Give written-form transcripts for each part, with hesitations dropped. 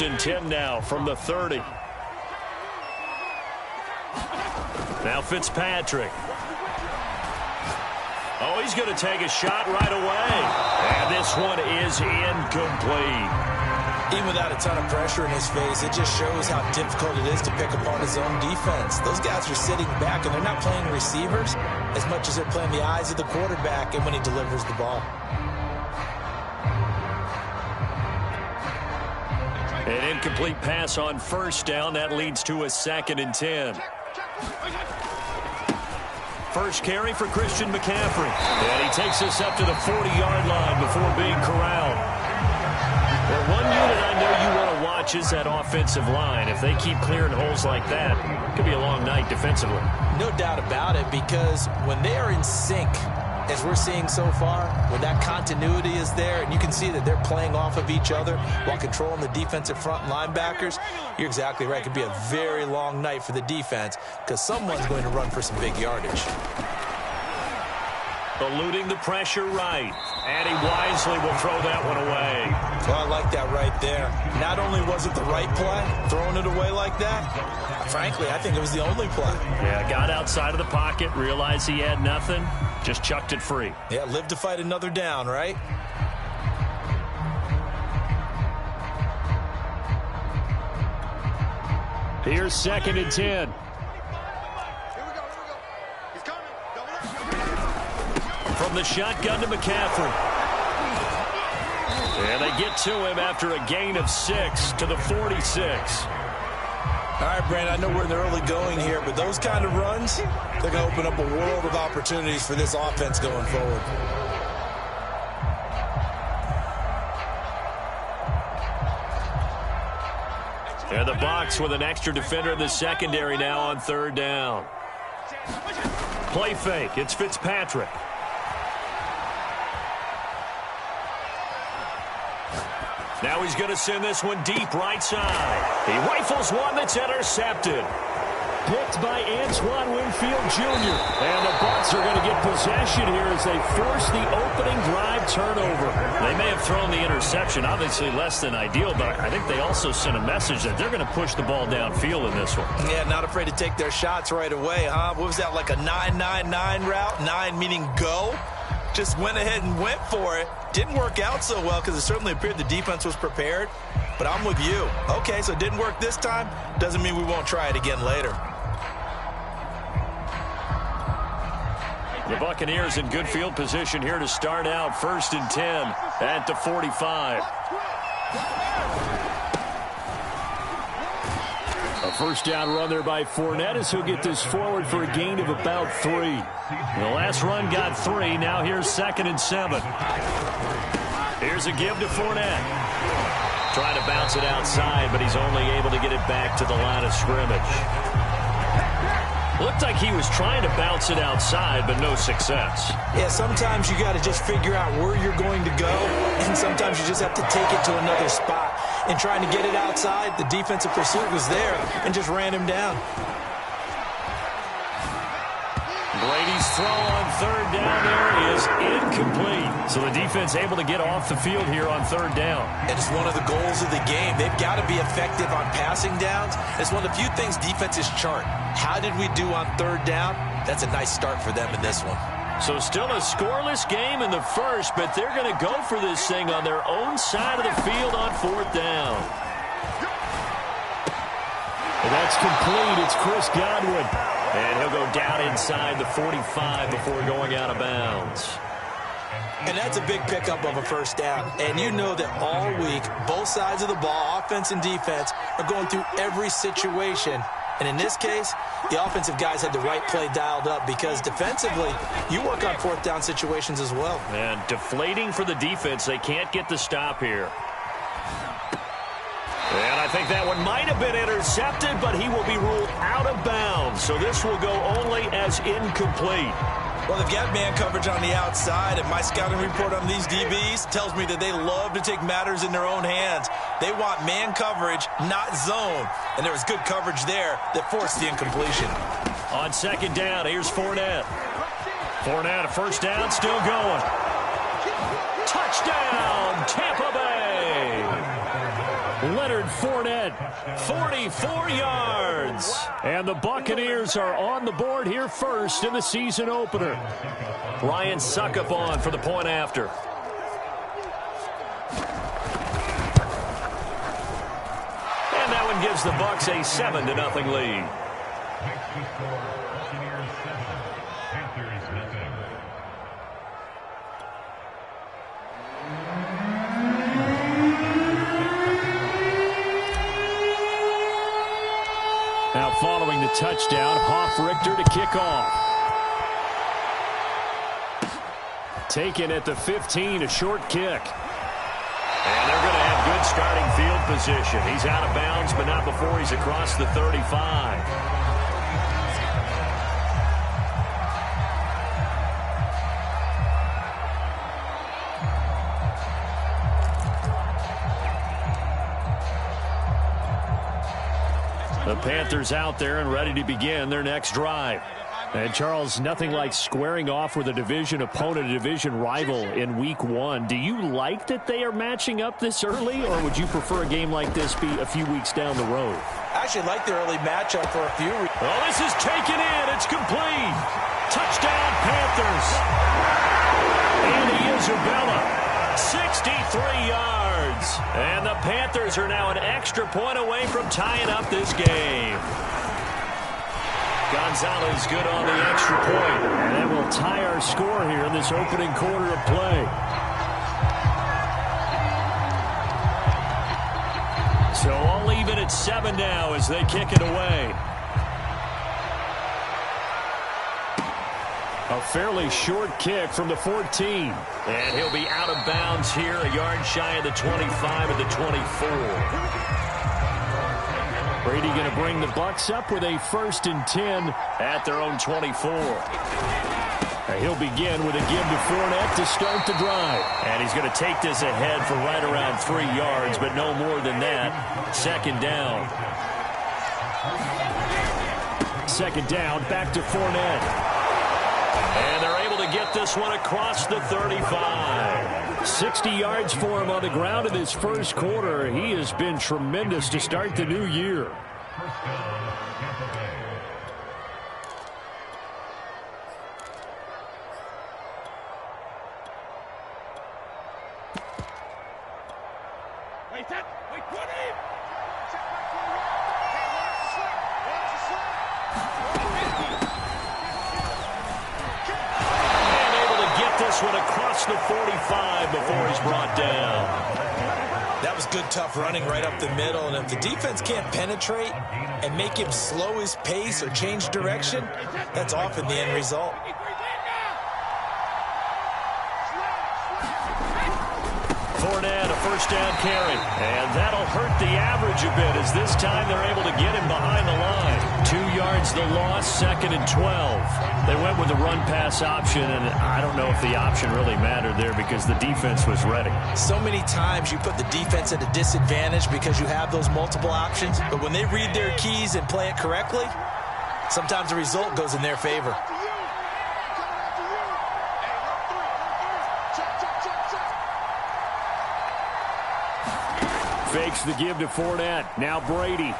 And 10 now from the 30. Now Fitzpatrick. Oh, he's going to take a shot right away. And this one is incomplete. Even without a ton of pressure in his face, it just shows how difficult it is to pick apart his own defense. Those guys are sitting back, and they're not playing receivers as much as they're playing the eyes of the quarterback and when he delivers the ball. An incomplete pass on first down. That leads to a 2nd and 10. First carry for Christian McCaffrey. And he takes us up to the 40-yard line before being corralled. Well, one unit I know you want to watch is that offensive line. If they keep clearing holes like that, it could be a long night defensively. No doubt about it, because when they are in sync, as we're seeing so far, when that continuity is there, and you can see that they're playing off of each other while controlling the defensive front linebackers, you're exactly right. It could be a very long night for the defense because someone's going to run for some big yardage. Eluding the pressure right. And he wisely will throw that one away. Well, I like that right there. Not only was it the right play, throwing it away like that, frankly, I think it was the only play. Yeah, got outside of the pocket, realized he had nothing, just chucked it free. Yeah, live to fight another down, right? Here's 2nd and 10. From the shotgun to McCaffrey. And they get to him after a gain of 6 to the 46. All right, Brandon, I know we're in the early going here, but those kind of runs, they're going to open up a world of opportunities for this offense going forward. And the box with an extra defender in the secondary now on 3rd down. Play fake. It's Fitzpatrick. Now he's going to send this one deep right side. He rifles one that's intercepted. Picked by Antoine Winfield Jr. And the Bucs are going to get possession here as they force the opening drive turnover. They may have thrown the interception, obviously less than ideal, but I think they also sent a message that they're going to push the ball downfield in this one. Yeah, not afraid to take their shots right away, huh? What was that, like a 9-9-9 route? 9 meaning go? Just went ahead and went for it. Didn't work out so well because it certainly appeared the defense was prepared. But I'm with you. Okay, so it didn't work this time. Doesn't mean we won't try it again later. The Buccaneers in good field position here to start out. 1st and 10 at the 45. A first down run there by Fournette as he'll get this forward for a gain of about 3. The last run got 3. Now here's 2nd and 7. Here's a give to Fournette. Trying to bounce it outside, but he's only able to get it back to the line of scrimmage. Looked like he was trying to bounce it outside, but no success. Yeah, sometimes you got to just figure out where you're going to go, and sometimes you just have to take it to another spot. And trying to get it outside, the defensive pursuit was there and just ran him down. Brady's throw on 3rd down there is incomplete. So the defense able to get off the field here on 3rd down. And it's one of the goals of the game. They've got to be effective on passing downs. It's one of the few things defenses chart. How did we do on 3rd down? That's a nice start for them in this one. So still a scoreless game in the first, but they're going to go for this thing on their own side of the field on 4th down. And that's complete. It's Chris Godwin. And he'll go down inside the 45 before going out of bounds. And that's a big pickup of a first down. And you know that all week, both sides of the ball, offense and defense, are going through every situation. And in this case, the offensive guys had the right play dialed up because defensively, you work on 4th down situations as well. And deflating for the defense. They can't get the stop here. And I think that one might have been intercepted, but he will be ruled out of bounds. So this will go only as incomplete. Well, they've got man coverage on the outside, and my scouting report on these DBs tells me that they love to take matters in their own hands. They want man coverage, not zone. And there was good coverage there that forced the incompletion. On 2nd down, here's Fournette. Fournette, a first down, still going. Touchdown, Tampa Bay! Leonard Leonard Fournette, 44 yards. And the Buccaneers are on the board here first in the season opener. Ryan Suckup on for the point after. And that one gives the Bucs a 7-0 lead. Now following the touchdown, Hoff-Richter to kick off. Taken at the 15, a short kick. And they're going to have good starting field position. He's out of bounds, but not before he's across the 35. The Panthers out there and ready to begin their next drive. And Charles, nothing like squaring off with a division opponent, a division rival in week 1. Do you like that they are matching up this early, or would you prefer a game like this be a few weeks down the road? I actually like the early matchup for a few reasons. Oh, this is taken in. It's complete. Touchdown, Panthers. And Isabella, 63 yards. And the Panthers are now an extra point away from tying up this game. Gonzalez good on the extra point. And that will tie our score here in this opening quarter of play. So all even at 7 now as they kick it away. A fairly short kick from the 14. And he'll be out of bounds here, a yard shy of the 25 at the 24. Brady going to bring the Bucs up with a 1st and 10 at their own 24. He'll begin with a give to Fournette to start the drive. And he's going to take this ahead for right around 3 yards, but no more than that. 2nd down. 2nd down, back to Fournette. And they're able to get this one across the 35. 60 yards for him on the ground in this first quarter. He has been tremendous to start the new year. One across the 45 before he's brought down. That was good, tough running right up the middle. And if the defense can't penetrate and make him slow his pace or change direction, that's often the end result. Fournette, a 1st down carry. And that'll hurt the average a bit as this time they're able to get him behind the line. 2 yards the loss, 2nd and 12. They went with the run-pass option, and I don't know if the option really mattered there because the defense was ready. So many times you put the defense at a disadvantage because you have those multiple options, but when they read their keys and play it correctly, sometimes the result goes in their favor. Fakes the give to Fournette. Now Brady.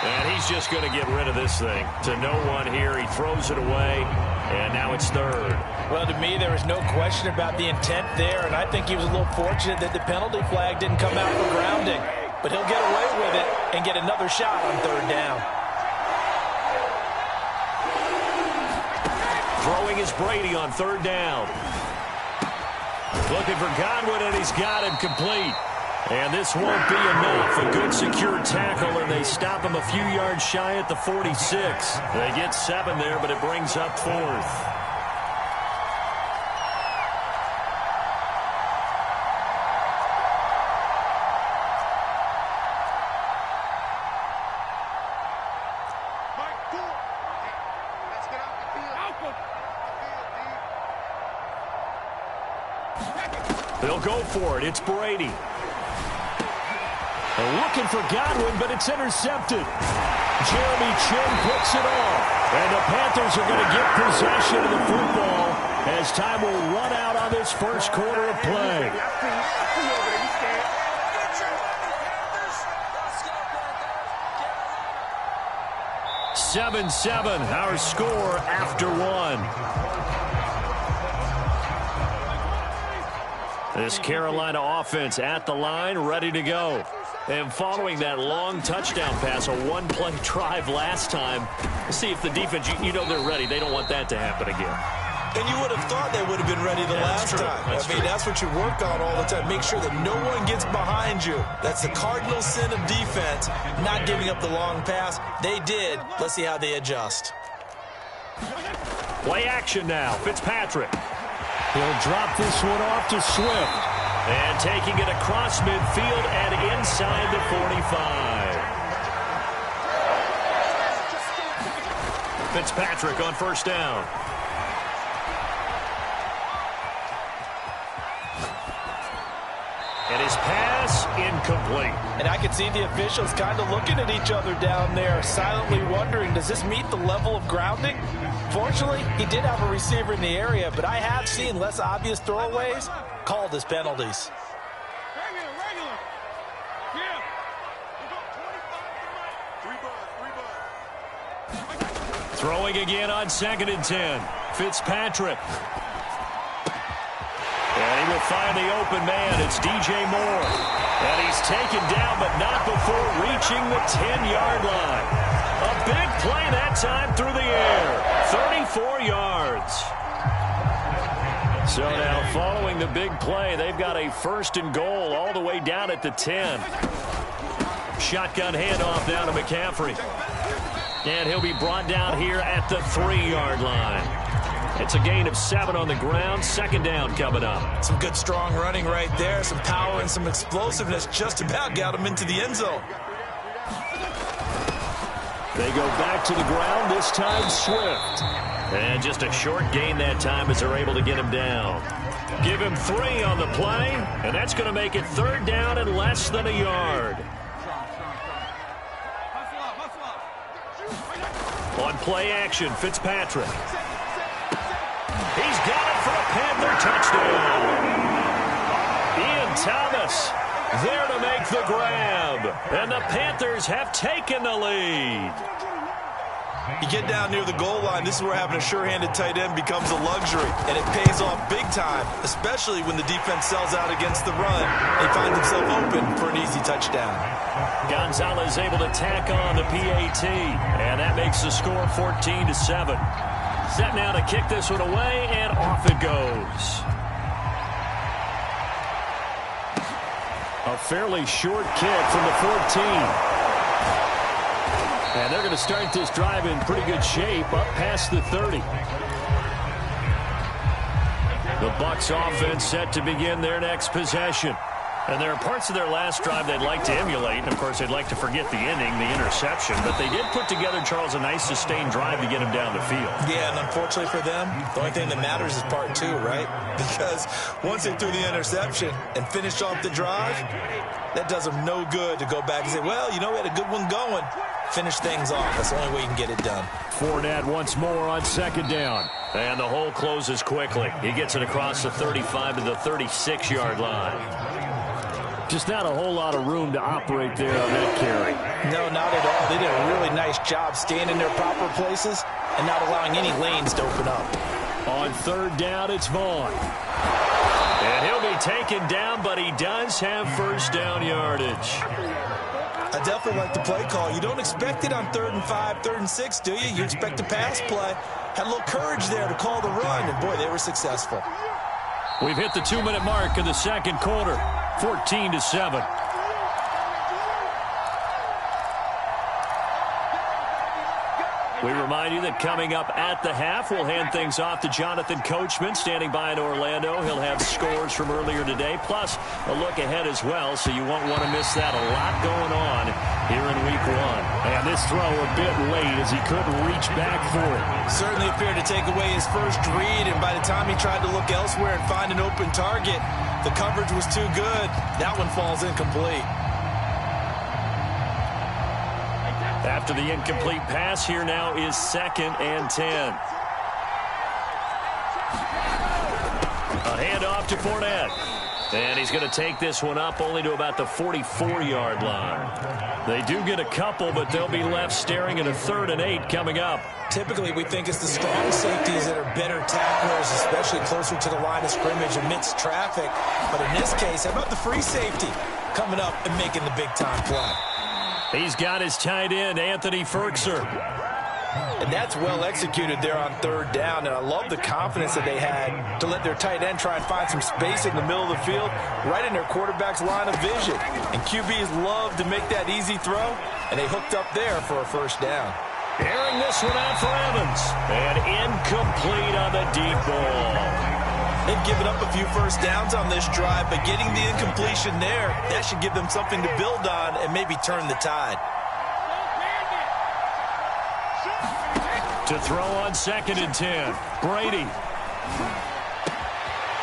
And he's just going to get rid of this thing. To no one here. He throws it away. And now it's 3rd. Well, to me, there was no question about the intent there. And I think he was a little fortunate that the penalty flag didn't come out for grounding. But he'll get away with it and get another shot on 3rd down. Throwing is Brady on 3rd down. Looking for Godwin, and he's got him complete. And this won't be enough. A good secure tackle, and they stop him a few yards shy at the 46. They get 7 there, but it brings up 4th. They'll go for it. It's Brady. Looking for Godwin, but it's intercepted. Jeremy Chin picks it off. And the Panthers are going to get possession of the football as time will run out on this first quarter of play. 7-7, our score after one. This Carolina offense at the line, ready to go. And following that long touchdown pass, a one-play drive last time, see if the defense, you know they're ready. They don't want that to happen again. And you would have thought they would have been ready the last time. That's what you work on all the time. Make sure that no one gets behind you. That's the cardinal sin of defense, not giving up the long pass. They did. Let's see how they adjust. Play action now. Fitzpatrick. He'll drop this one off to Swift. And taking it across midfield and inside the 45. Fitzpatrick on first down. And his pass incomplete. And I can see the officials kind of looking at each other down there, silently wondering, does this meet the level of grounding? Fortunately, he did have a receiver in the area, but I have seen less obvious throwaways called as penalties. Throwing again on 2nd and 10. Fitzpatrick. And he will find the open man. It's DJ Moore. And he's taken down, but not before reaching the 10-yard line. A big play that time through the air. 34 yards. So now following the big play, they've got a 1st and goal all the way down at the 10. Shotgun handoff down to McCaffrey. And he'll be brought down here at the 3-yard line. It's a gain of 7 on the ground. 2nd down coming up. Some good strong running right there. Some power and some explosiveness just about got him into the end zone. They go back to the ground, this time Swift. And just a short gain that time as they're able to get him down. Give him 3 on the play, and that's going to make it 3rd down and less than a yard. On play action, Fitzpatrick. He's got it for a Panther touchdown. Ian Thomas there to make the grab. And the Panthers have taken the lead. You get down near the goal line, this is where having a sure-handed tight end becomes a luxury. And it pays off big time, especially when the defense sells out against the run. He finds himself open for an easy touchdown. Gonzalez able to tack on the PAT. And that makes the score 14-7. Set now to kick this one away, and off it goes. A fairly short kick from the 14. And they're going to start this drive in pretty good shape, up past the 30. The Bucs offense set to begin their next possession. And there are parts of their last drive they'd like to emulate. And, of course, they'd like to forget the ending, the interception. But they did put together, Charles, a nice sustained drive to get him down the field. Yeah, and unfortunately for them, the only thing that matters is part 2, right? Because once they threw the interception and finished off the drive, that does them no good to go back and say, well, you know, we had a good one going. Finish things off. That's the only way you can get it done. Fournette once more on 2nd down. And the hole closes quickly. He gets it across the 35 to the 36-yard line. Just not a whole lot of room to operate there on that carry. No, not at all. They did a really nice job staying in their proper places and not allowing any lanes to open up. On 3rd down, it's Vaughn. And he'll be taken down, but he does have 1st down yardage. I definitely like the play call. You don't expect it on 3rd and 5, 3rd and 6, do you? You expect a pass play. Had a little courage there to call the run, and boy, they were successful. We've hit the 2-minute mark in the 2nd quarter. 14-7. We remind you that coming up at the half, we'll hand things off to Jonathan Coachman, standing by in Orlando. He'll have scores from earlier today, plus a look ahead as well, so you won't want to miss that. A lot going on here in Week 1. And this throw a bit late as he couldn't reach back for it. Certainly appeared to take away his first read, and by the time he tried to look elsewhere and find an open target, the coverage was too good. That one falls incomplete. After the incomplete pass, here now is 2nd and 10. off to Fournette. And he's going to take this one up only to about the 44-yard line. They do get a couple, but they'll be left staring at a 3rd and 8 coming up. Typically, we think it's the strong safeties that are better tacklers, especially closer to the line of scrimmage amidst traffic. But in this case, how about the free safety coming up and making the big-time play? He's got his tight end, Anthony Ferkser. And that's well executed there on 3rd down. And I love the confidence that they had to let their tight end try and find some space in the middle of the field, right in their quarterback's line of vision. And QBs love to make that easy throw, and they hooked up there for a 1st down. Airing this one out for Evans. And incomplete on the deep ball. They've given up a few 1st downs on this drive, but getting the incompletion there, that should give them something to build on and maybe turn the tide. To throw on 2nd and 10. Brady.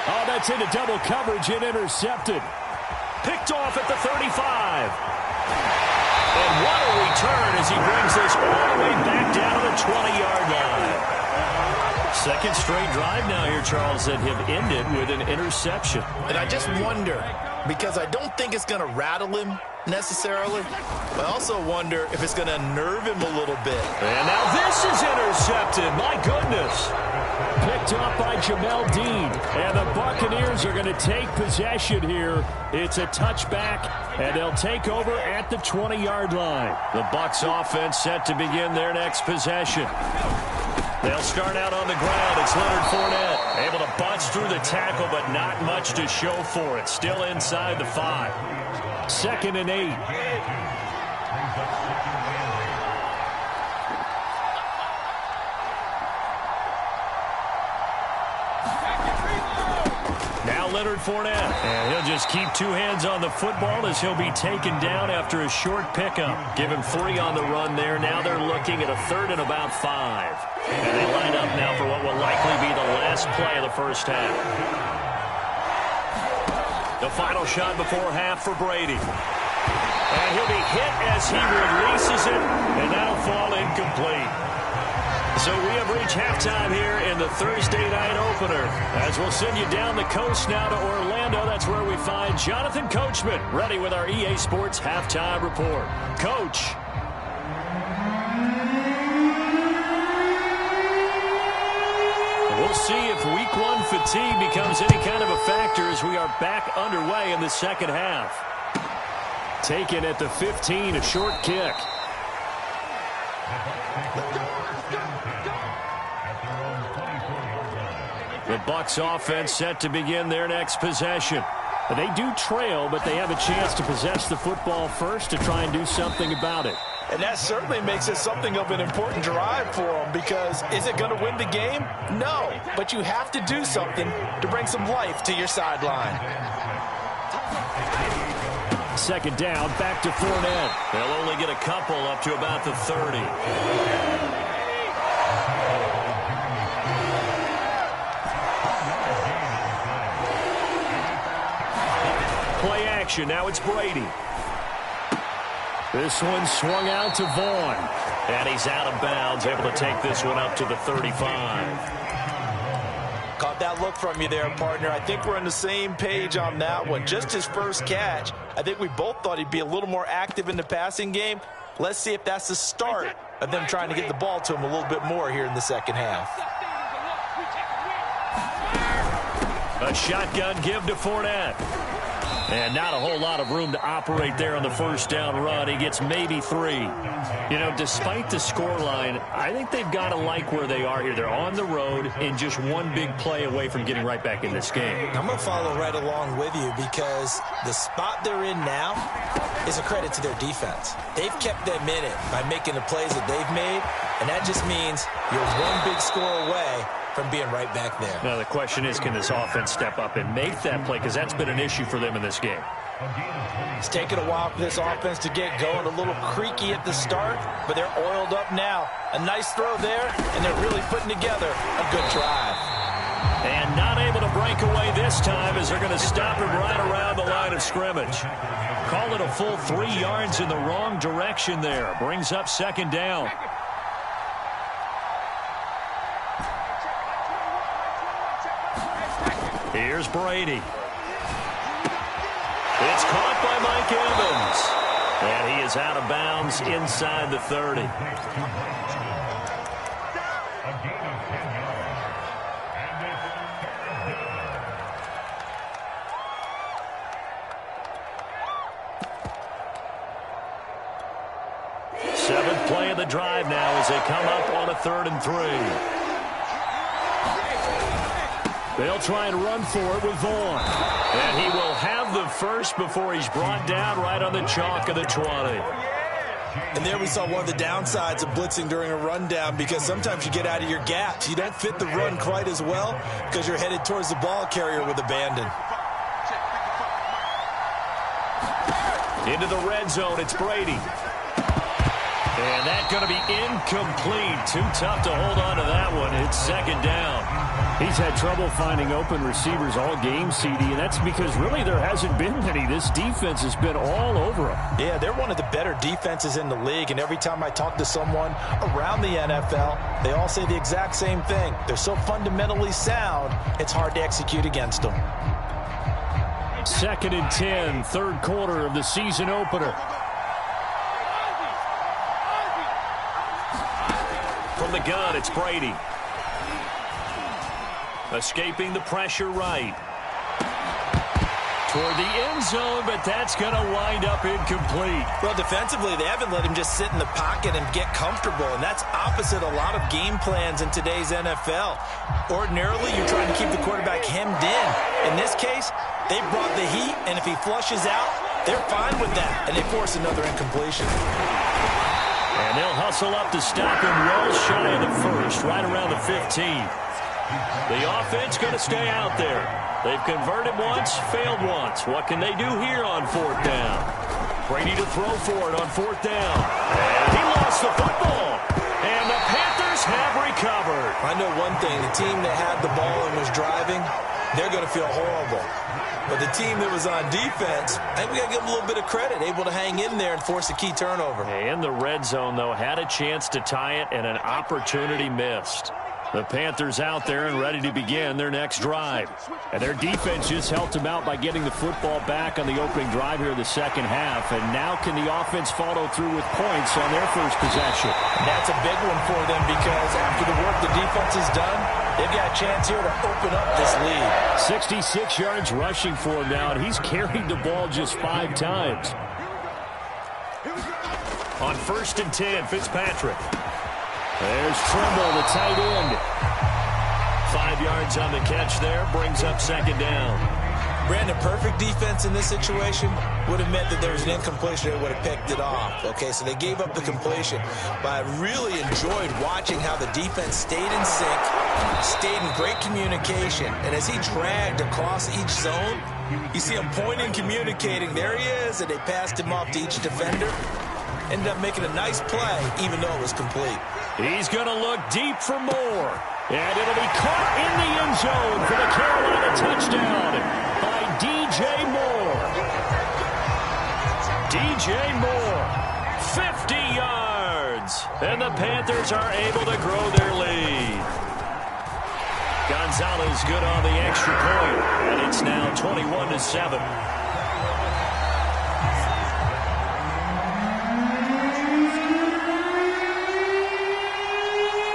Oh, that's into double coverage and intercepted. Picked off at the 35. And what a return as he brings this all the way back down to the 20-yard line. 2nd straight drive now here, Charles, that have ended with an interception. And I just wonder, because I don't think it's going to rattle him necessarily, but I also wonder if it's going to nerve him a little bit. And now this is intercepted. My goodness. Picked up by Jamel Dean. And the Buccaneers are going to take possession here. It's a touchback, and they'll take over at the 20-yard line. The Bucs offense set to begin their next possession. They'll start out on the ground. It's Leonard Fournette. Able to bust through the tackle, but not much to show for it. Still inside the 5. 2nd and 8. Now Leonard Fournette. And he'll just keep 2 hands on the football as he'll be taken down after a short pickup. Give him 3 on the run there. Now they're looking at a 3rd and about 5. And they line up now for what will likely be the last play of the 1st half. The final shot before half for Brady. And he'll be hit as he releases it, and that'll fall incomplete. So we have reached halftime here in the Thursday night opener. As we'll send you down the coast now to Orlando, that's where we find Jonathan Coachman, ready with our EA Sports Halftime Report. Coach. We'll see if week 1 fatigue becomes any kind of a factor as we are back underway in the 2nd half. Taken at the 15, a short kick. The Bucs offense set to begin their next possession. They do trail, but they have a chance to possess the football first to try and do something about it. And that certainly makes it something of an important drive for them, because is it going to win the game? No, but you have to do something to bring some life to your sideline. 2nd down, back to Fournette. They'll only get a couple up to about the 30. Play action, now it's Brady. This one swung out to Vaughn. And he's out of bounds, able to take this one up to the 35. Caught that look from you there, partner. I think we're on the same page on that one. Just his first catch. I think we both thought he'd be a little more active in the passing game. Let's see if that's the start of them trying to get the ball to him a little bit more here in the 2nd half. A shotgun give to Fournette. And not a whole lot of room to operate there on the 1st down run. He gets maybe 3. You know, despite the scoreline, I think they've got to like where they are here. They're on the road and just one big play away from getting right back in this game. I'm going to follow right along with you, because the spot they're in now is a credit to their defense. They've kept them in it by making the plays that they've made, and that just means you're one big score away from being right back there. Now, the question is, can this offense step up and make that play? Because that's been an issue for them in this game. It's taken a while for this offense to get going. A little creaky at the start, but they're oiled up now. A nice throw there, and they're really putting together a good drive. And not able to break away this time as they're going to stop him right around the line of scrimmage. Call it a full 3 yards in the wrong direction there. Brings up 2nd down. Here's Brady. It's caught by Mike Evans. And he is out of bounds inside the 30. Seventh play of the drive now as they come up on a 3rd and 3. They'll try and run for it with Vaughn. And he will have the first before he's brought down right on the chalk of the 20. And there we saw one of the downsides of blitzing during a rundown, because sometimes you get out of your gaps. You don't fit the run quite as well because you're headed towards the ball carrier with abandon. Into the red zone, it's Brady. And that's going to be incomplete. Too tough to hold on to that one. It's 2nd down. He's had trouble finding open receivers all game, CD, and that's because really there hasn't been any. This defense has been all over him. Yeah, they're one of the better defenses in the league, and every time I talk to someone around the NFL, they all say the exact same thing. They're so fundamentally sound, it's hard to execute against them. 2nd and 10, 3rd quarter of the season opener. From the gun, it's Brady. Escaping the pressure right. Toward the end zone, but that's going to wind up incomplete. Well, defensively, they haven't let him just sit in the pocket and get comfortable, and that's opposite a lot of game plans in today's NFL. Ordinarily, you're trying to keep the quarterback hemmed in. In this case, they brought the heat, and if he flushes out, they're fine with that, and they force another incompletion. And they'll hustle up to stop him well shy of the first, right around the 15. The offense going to stay out there. They've converted once, failed once. What can they do here on 4th down? Brady to throw for it on 4th down. And he lost the football. And the Panthers have recovered. I know one thing. The team that had the ball and was driving, they're going to feel horrible. But the team that was on defense, I think we got to give them a little bit of credit, able to hang in there and force a key turnover. In the red zone, though, had a chance to tie it and an opportunity missed. The Panthers out there and ready to begin their next drive. And their defense just helped them out by getting the football back on the opening drive here in the 2nd half. And now can the offense follow through with points on their first possession? That's a big one for them, because after the work the defense has done, they've got a chance here to open up this lead. 66 yards rushing for him now, and he's carried the ball just 5 times. On 1st and 10, Fitzpatrick. There's Trimble, the tight end. 5 yards on the catch there, brings up 2nd down. Brandon, perfect defense in this situation would have meant that there was an incompletion. They would have picked it off. Okay, so they gave up the completion. But I really enjoyed watching how the defense stayed in sync, stayed in great communication. And as he dragged across each zone, you see him pointing, communicating. There he is, and they passed him off to each defender. Ended up making a nice play, even though it was complete. He's going to look deep for more. And it'll be caught in the end zone for the Carolina touchdown by DJ Moore. DJ Moore, 50 yards. And the Panthers are able to grow their lead. Gonzalez good on the extra point. And it's now 21-7.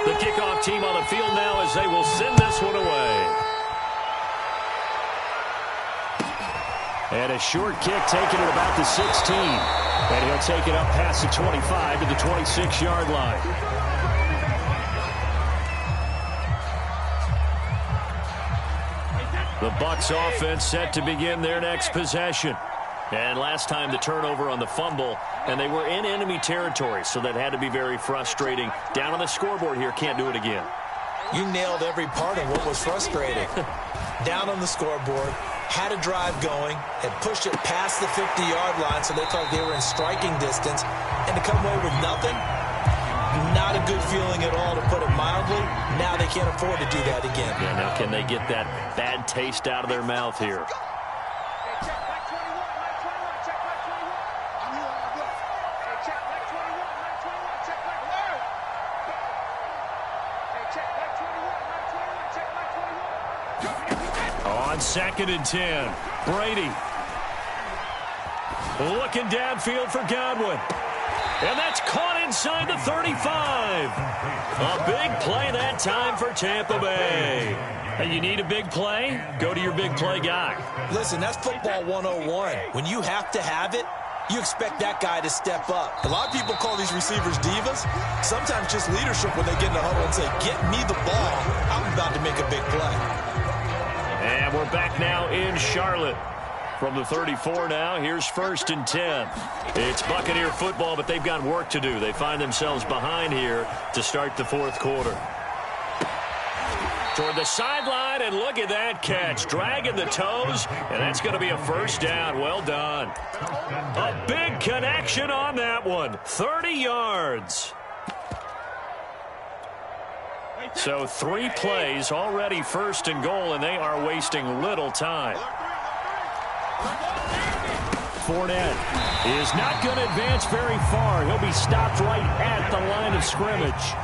The kickoff team on the field now as they will send this one away. And a short kick taken at about the 16. And he'll take it up past the 25 to the 26-yard line. The Bucs offense set to begin their next possession. And last time the turnover on the fumble, and they were in enemy territory, so that had to be very frustrating. Down on the scoreboard here, can't do it again. You nailed every part of what was frustrating. Down on the scoreboard, had a drive going, had pushed it past the 50-yard line, so they felt they were in striking distance, and to come away with nothing, not a good feeling at all, to put it mildly. Now they can't afford to do that again. Yeah, now can they get that bad taste out of their mouth here? On 2nd and 10, Brady. Looking downfield for Godwin. And that's caught inside the 35. A big play that time for Tampa Bay. Hey, you need a big play? Go to your big play guy. Listen, that's football 101. When you have to have it, you expect that guy to step up. A lot of people call these receivers divas. Sometimes just leadership when they get in the huddle and say, get me the ball. I'm about to make a big play. And we're back now in Charlotte. From the 34 now, here's 1st and 10. It's Buccaneer football, but they've got work to do. They find themselves behind here to start the 4th quarter. Toward the sideline, and look at that catch. Dragging the toes, and that's going to be a 1st down. Well done. A big connection on that one. 30 yards. So 3 plays, already 1st and goal, and they are wasting little time. Fournette is not going to advance very far. He'll be stopped right at the line of scrimmage.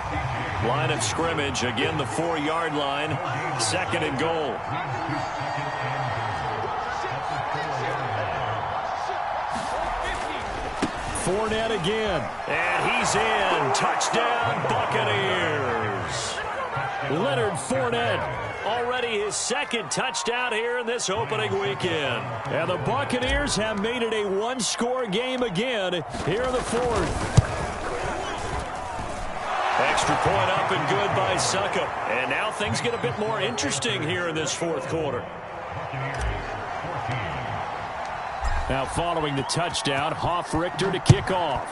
Line of scrimmage, again, the 4-yard line. 2nd and goal. Fournette again. And he's in. Touchdown, Buccaneers. Leonard Fournette. Already his 2nd touchdown here in this opening weekend. And the Buccaneers have made it a 1-score game again here in the 4th. Extra point up and good by Succop. And now things get a bit more interesting here in this 4th quarter. Now following the touchdown, Hoff-Richter to kick off.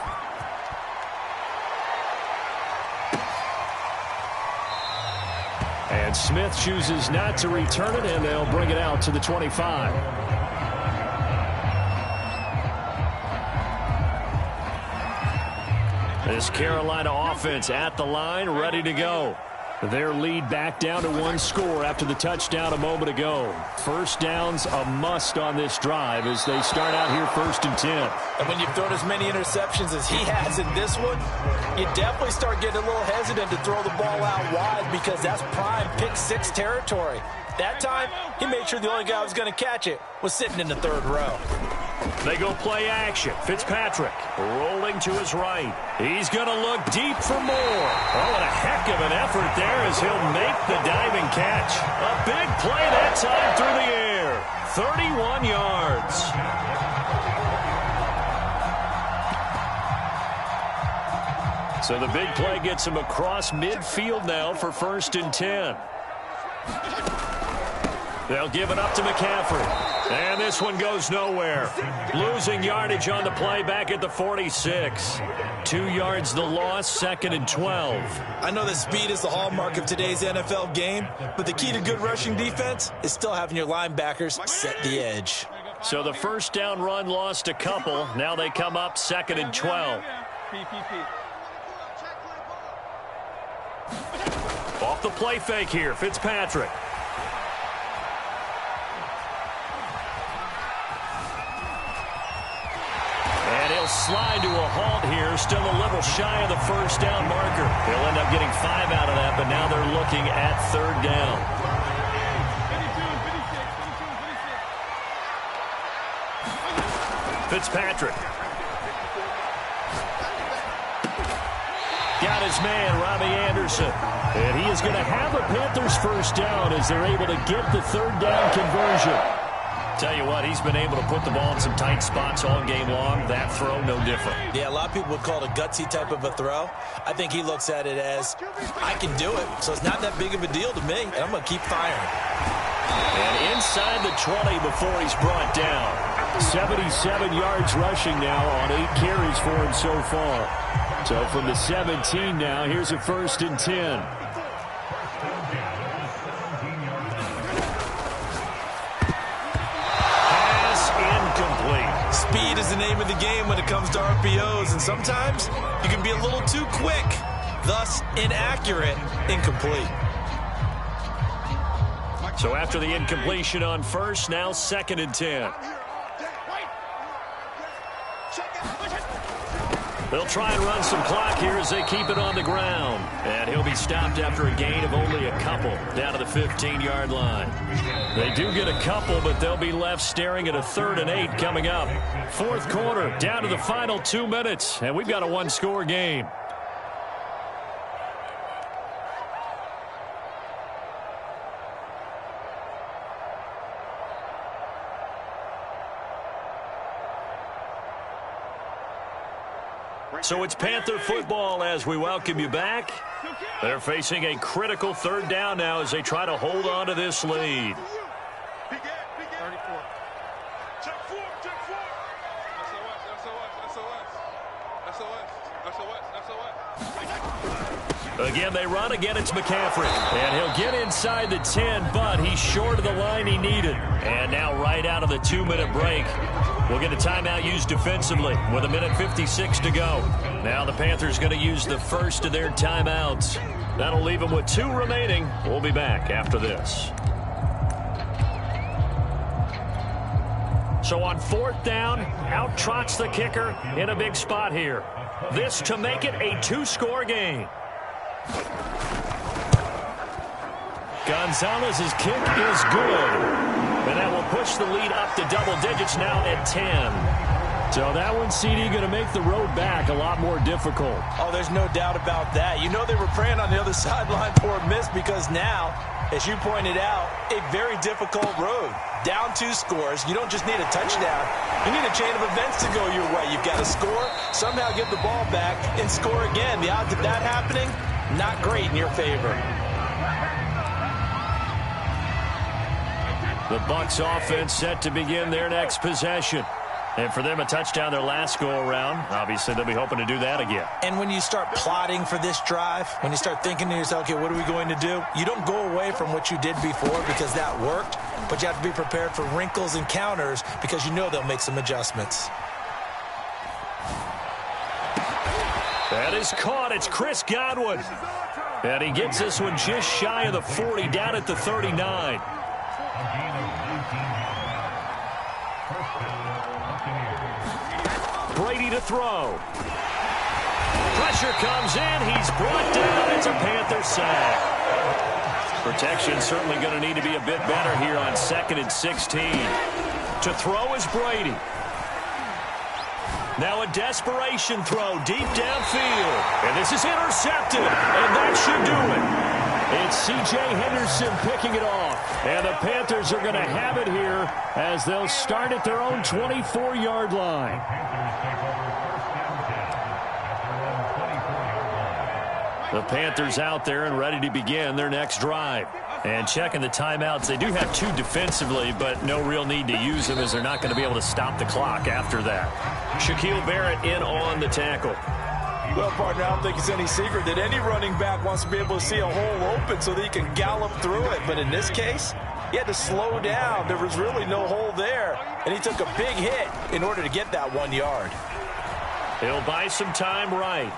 And Smith chooses not to return it, and they'll bring it out to the 25. This Carolina offense at the line, ready to go. Their lead back down to 1 score after the touchdown a moment ago. 1st downs a must on this drive as they start out here 1st and 10. And when you've thrown as many interceptions as he has in this one, you definitely start getting a little hesitant to throw the ball out wide because that's prime pick 6 territory. That time, he made sure the only guy who was going to catch it was sitting in the 3rd row. They go play action. Fitzpatrick rolling to his right. He's going to look deep for more. Oh, and a heck of an effort there as he'll make the diving catch. A big play that time through the air. 31 yards. So the big play gets him across midfield now for 1st and 10. They'll give it up to McCaffrey. And this one goes nowhere. Losing yardage on the play back at the 46. 2 yards the loss, 2nd and 12. I know that speed is the hallmark of today's NFL game, but the key to good rushing defense is still having your linebackers set the edge. So the 1st down run lost a couple. Now they come up 2nd and 12. Off the play fake here, Fitzpatrick. And he'll slide to a halt here, still a little shy of the 1st down marker. They'll end up getting 5 out of that, but now they're looking at 3rd down. Fitzpatrick. Got his man, Robbie Anderson. And he is going to have a Panthers 1st down as they're able to get the 3rd down conversion. Tell you what, he's been able to put the ball in some tight spots all game long. That throw, no different. Yeah, a lot of people would call it a gutsy type of a throw. I think he looks at it as, I can do it, so it's not that big of a deal to me, and I'm going to keep firing. And inside the 20 before he's brought down. 77 yards rushing now on 8 carries for him so far. So from the 17 now, here's a 1st and 10. Speed is the name of the game when it comes to RPOs, and sometimes you can be a little too quick, thus inaccurate, incomplete. So after the incompletion on 1st, now 2nd and 10. They'll try and run some clock here as they keep it on the ground. And he'll be stopped after a gain of only a couple down to the 15-yard line. They do get a couple, but they'll be left staring at a 3rd and 8 coming up. Fourth quarter, down to the final 2 minutes, and we've got a one-score game. So it's Panther football as we welcome you back. They're facing a critical 3rd down now as they try to hold on to this lead. 34. Check 4. SOS. Again, they run. Again, it's McCaffrey. And he'll get inside the 10, but he's short of the line he needed. And now right out of the 2-minute break, we'll get a timeout used defensively with 1:56 to go. Now the Panthers going to use the first of their timeouts. That'll leave them with 2 remaining. We'll be back after this. So on 4th down, out trots the kicker in a big spot here. This to make it a 2-score game. Gonzalez's kick is good. And that will push the lead up to double digits now at 10. So that one, CD, going to make the road back a lot more difficult. Oh, there's no doubt about that. You know they were praying on the other sideline for a miss because now, as you pointed out, a very difficult road. Down 2 scores. You don't just need a touchdown. You need a chain of events to go your way. You've got to score, somehow get the ball back, and score again. The odds of that happening, not great in your favor. The Bucs offense set to begin their next possession. And for them, a touchdown their last go-around. Obviously, they'll be hoping to do that again. And when you start plotting for this drive, when you start thinking to yourself, okay, what are we going to do? You don't go away from what you did before because that worked, but you have to be prepared for wrinkles and counters because you know they'll make some adjustments. That is caught. It's Chris Godwin. And he gets this one just shy of the 40, down at the 39. Brady to throw. Pressure comes in. He's brought down. It's a Panther sack. Protection certainly going to need to be a bit better here on 2nd and 16. To throw is Brady. Now a desperation throw deep downfield. And this is intercepted. And that should do it. It's C.J. Henderson picking it off. And the Panthers are going to have it here as they'll start at their own 24-yard line. The Panthers out there and ready to begin their next drive. And checking the timeouts, they do have 2 defensively, but no real need to use them as they're not going to be able to stop the clock after that. Shaquille Barrett in on the tackle. Well, partner, I don't think it's any secret that any running back wants to be able to see a hole open so that he can gallop through it. But in this case, he had to slow down. There was really no hole there, and he took a big hit in order to get that 1 yard. He'll buy some time right.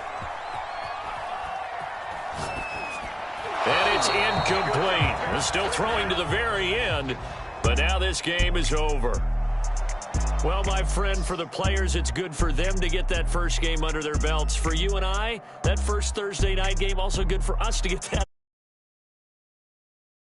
And it's incomplete. They're still throwing to the very end, but now this game is over. Well, my friend, for the players, it's good for them to get that first game under their belts. For you and I, that first Thursday night game, also good for us to get that.